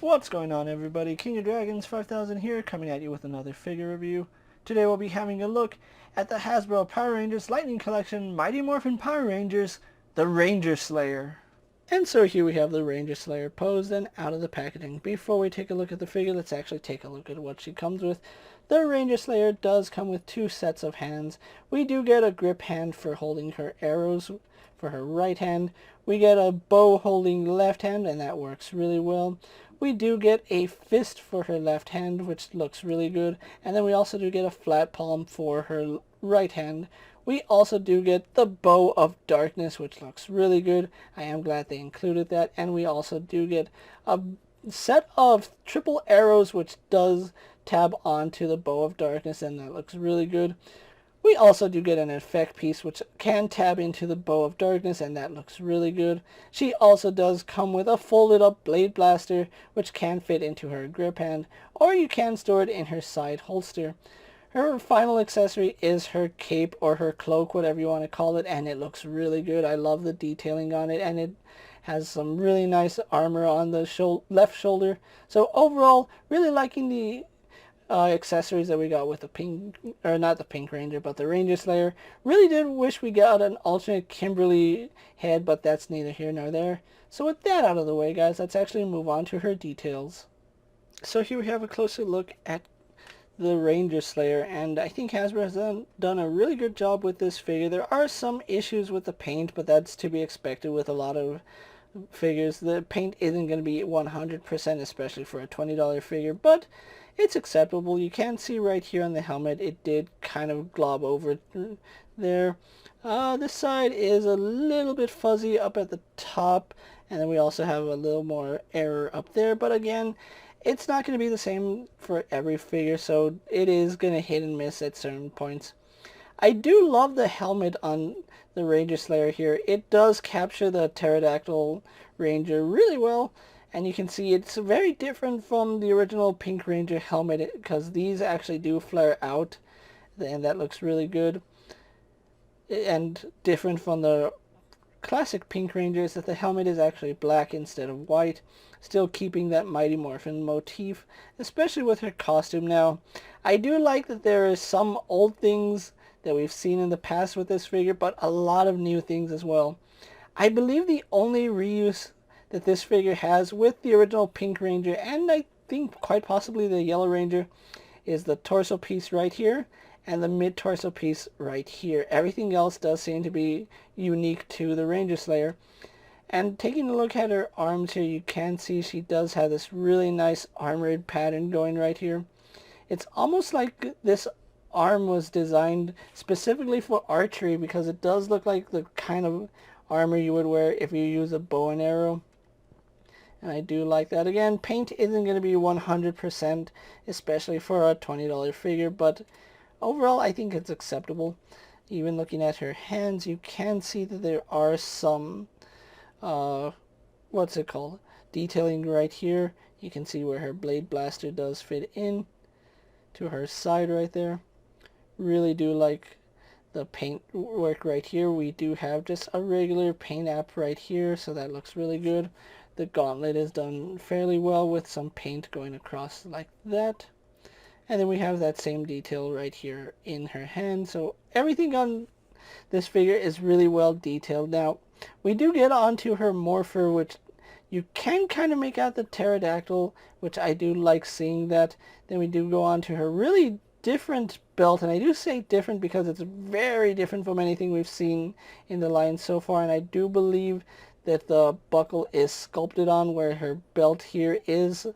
What's going on, everybody? King of Dragons 5000 here, coming at you with another figure review. Today we'll be having a look at the Hasbro Power Rangers Lightning Collection Mighty Morphin Power Rangers, the Ranger Slayer. And so here we have the Ranger Slayer posed and out of the packaging. Before we take a look at the figure, let's actually take a look at what she comes with. The Ranger Slayer does come with two sets of hands. We do get a grip hand for holding her arrows for her right hand. We get a bow holding left hand, and that works really well. We do get a fist for her left hand, which looks really good. And then we also do get a flat palm for her right hand. We also do get the Bow of Darkness, which looks really good. I am glad they included that. And we also do get a set of triple arrows, which does tab onto the Bow of Darkness, and that looks really good. We also do get an effect piece which can tab into the Bow of Darkness, and that looks really good. She also does come with a folded up blade blaster which can fit into her grip hand, or you can store it in her side holster. Her final accessory is her cape or her cloak, whatever you want to call it, and it looks really good. I love the detailing on it, and it has some really nice armor on the left shoulder. So overall, really liking the accessories that we got with the pink, or not the Pink Ranger, but the Ranger Slayer. Really did wish we got an alternate Kimberly head, but that's neither here nor there. So with that out of the way, guys, let's actually move on to her details. So here we have a closer look at the Ranger Slayer, and I think Hasbro has done a really good job with this figure. There are some issues with the paint, but that's to be expected with a lot of figures. The paint isn't going to be 100%, especially for a $20 figure, but it's acceptable. You can see right here on the helmet, it did kind of glob over there. This side is a little bit fuzzy up at the top, and then we also have a little more error up there, but again, it's not going to be the same for every figure, so it is going to hit and miss at certain points. I do love the helmet on the Ranger Slayer here. It does capture the pterodactyl ranger really well, and you can see it's very different from the original Pink Ranger helmet because these actually do flare out, and that looks really good. And different from the classic Pink Ranger is that the helmet is actually black instead of white, still keeping that Mighty Morphin motif, especially with her costume. Now, I do like that there is some old things that we've seen in the past with this figure, but a lot of new things as well. I believe the only reuse that this figure has with the original Pink Ranger, and I think quite possibly the Yellow Ranger, is the torso piece right here and the mid-torso piece right here. Everything else does seem to be unique to the Ranger Slayer. And taking a look at her arms here, you can see she does have this really nice armored pattern going right here. It's almost like this arm was designed specifically for archery, because it does look like the kind of armor you would wear if you use a bow and arrow. And I do like that. Again, paint isn't going to be 100%, especially for a $20 figure, but overall I think it's acceptable. Even looking at her hands, you can see that there are some detailing right here. You can see where her blade blaster does fit in to her side right there. Really do like the paint work right here. We do have just a regular paint app right here, so that looks really good. The gauntlet is done fairly well with some paint going across like that. And then we have that same detail right here in her hand. So everything on this figure is really well detailed. Now, we do get onto her Morpher, which you can kind of make out the pterodactyl, which I do like seeing that. Then we do go on to her really different belt, and I do say different because it's very different from anything we've seen in the line so far, and I do believe that the buckle is sculpted on, where her belt here is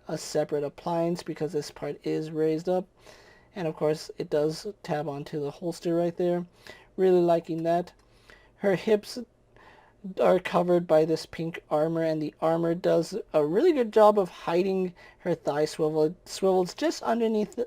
a separate appliance because this part is raised up. And of course it does tab onto the holster right there. Really liking that. Her hips are covered by this pink armor, and the armor does a really good job of hiding her thigh swivel. It swivels just underneath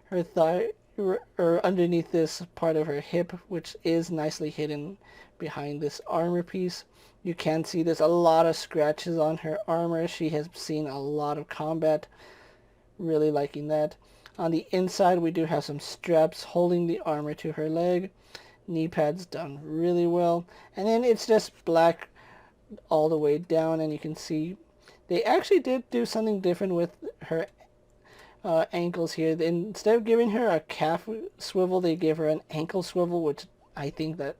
her thigh, or underneath this part of her hip, which is nicely hidden behind this armor piece. You can see there's a lot of scratches on her armor. She has seen a lot of combat. Really liking that. On the inside, we do have some straps holding the armor to her leg. Knee pads done really well. And then it's just black all the way down, and you can see They actually did do something different with her ankles here. Instead of giving her a calf swivel, they gave her an ankle swivel, which I think that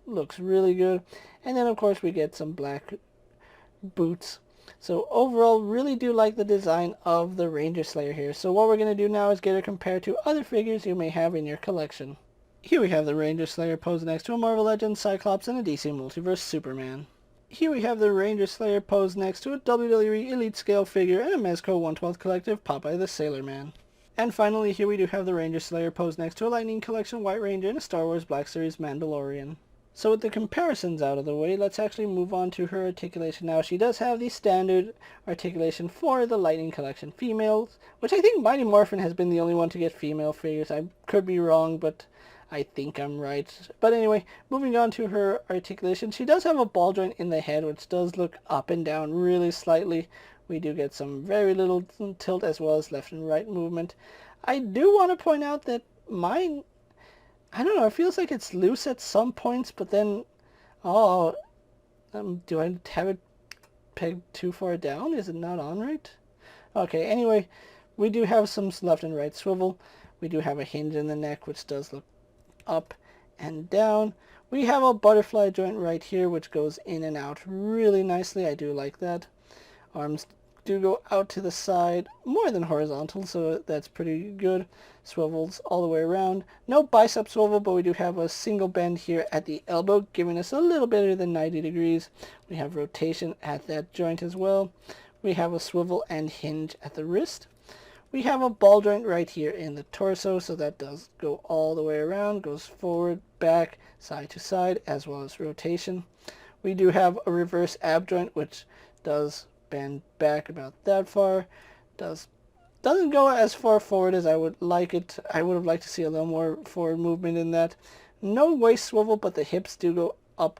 looks really good. And then of course we get some black boots. So overall, really do like the design of the Ranger Slayer here. So what we're going to do now is get her compared to other figures you may have in your collection. Here we have the Ranger Slayer posed next to a Marvel Legends Cyclops and a DC Multiverse Superman. Here we have the Ranger Slayer posed next to a WWE Elite Scale figure and a Mezco 1/12 Collective Popeye the Sailor Man. And finally, here we do have the Ranger Slayer posed next to a Lightning Collection White Ranger and a Star Wars Black Series Mandalorian. So with the comparisons out of the way, let's actually move on to her articulation now. She does have the standard articulation for the Lightning Collection females, which I think Mighty Morphin has been the only one to get female figures. I could be wrong, but I think I'm right. But anyway, moving on to her articulation, she does have a ball joint in the head, which does look up and down really slightly. We do get some very little tilt as well as left and right movement. I do want to point out that mine, I don't know, it feels like it's loose at some points, but then, do I have it pegged too far down? Is it not on right? Okay, anyway, we do have some left and right swivel. We do have a hinge in the neck, which does look up and down. We have a butterfly joint right here, which goes in and out really nicely. I do like that. Arms do go out to the side more than horizontal, so that's pretty good. Swivels all the way around. No bicep swivel, but we do have a single bend here at the elbow, giving us a little better than 90 degrees. We have rotation at that joint as well. We have a swivel and hinge at the wrist. We have a ball joint right here in the torso, so that does go all the way around, goes forward, back, side to side, as well as rotation. We do have a reverse ab joint, which does bend back about that far. Doesn't go as far forward as I would like it. I would have liked to see a little more forward movement in that. No waist swivel, but the hips do go up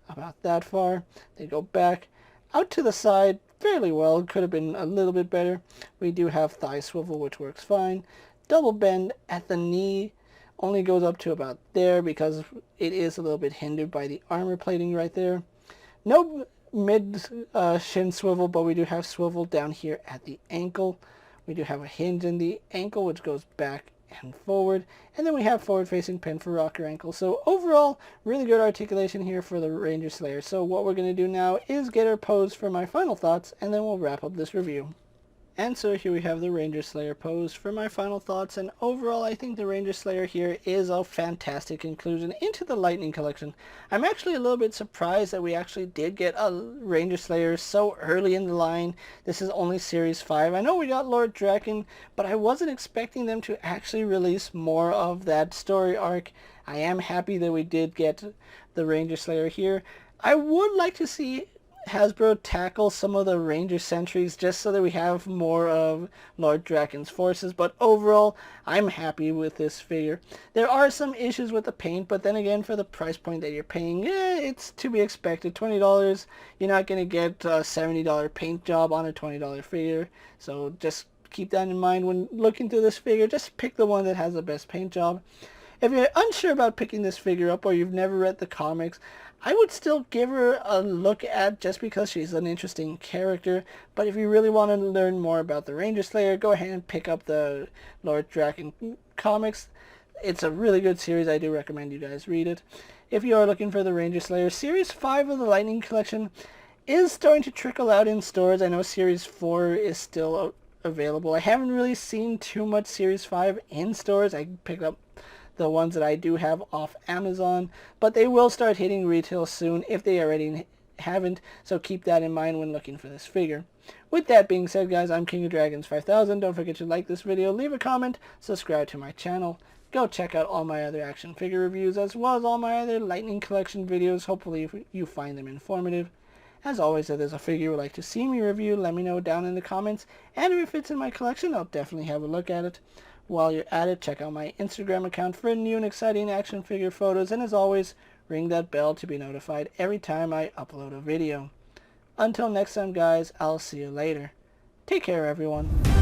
about that far. They go back out to the side fairly well. It could have been a little bit better. We do have thigh swivel, which works fine. Double bend at the knee only goes up to about there because it is a little bit hindered by the armor plating right there. No mid shin swivel, but we do have swivel down here at the ankle. We do have a hinge in the ankle, which goes back and forward, and then we have forward facing pin for rocker ankle. So overall, really good articulation here for the Ranger Slayer. So what we're going to do now is get her posed for my final thoughts, and then we'll wrap up this review. And so here we have the Ranger Slayer pose for my final thoughts, and overall I think the Ranger Slayer here is a fantastic inclusion into the Lightning Collection. I'm actually a little bit surprised that we actually did get a Ranger Slayer so early in the line. This is only Series 5. I know we got Lord Draken, but I wasn't expecting them to actually release more of that story arc. I am happy that we did get the Ranger Slayer here. I would like to see Hasbro tackle some of the Ranger Sentries just so that we have more of Lord Draken's forces, but overall I'm happy with this figure. There are some issues with the paint, but then again, for the price point that you're paying, it's to be expected. $20, you're not going to get a $70 paint job on a $20 figure, so just keep that in mind when looking through this figure. Just pick the one that has the best paint job. If you're unsure about picking this figure up or you've never read the comics, I would still give her a look at just because she's an interesting character. But if you really want to learn more about the Ranger Slayer, go ahead and pick up the Lord Draken comics. It's a really good series. I do recommend you guys read it. If you are looking for the Ranger Slayer, Series 5 of the Lightning Collection is starting to trickle out in stores. I know Series 4 is still available. I haven't really seen too much Series 5 in stores. I picked up the ones that I do have off Amazon, but they will start hitting retail soon if they already haven't, so keep that in mind when looking for this figure. With that being said, guys, I'm KingofDragons 5000. Don't forget to like this video, leave a comment, subscribe to my channel. Go check out all my other action figure reviews as well as all my other Lightning Collection videos. Hopefully you find them informative. As always, if there's a figure you would like to see me review, let me know down in the comments, and if it fits in my collection, I'll definitely have a look at it. While you're at it, check out my Instagram account for new and exciting action figure photos, and as always, ring that bell to be notified every time I upload a video. Until next time, guys, I'll see you later. Take care, everyone.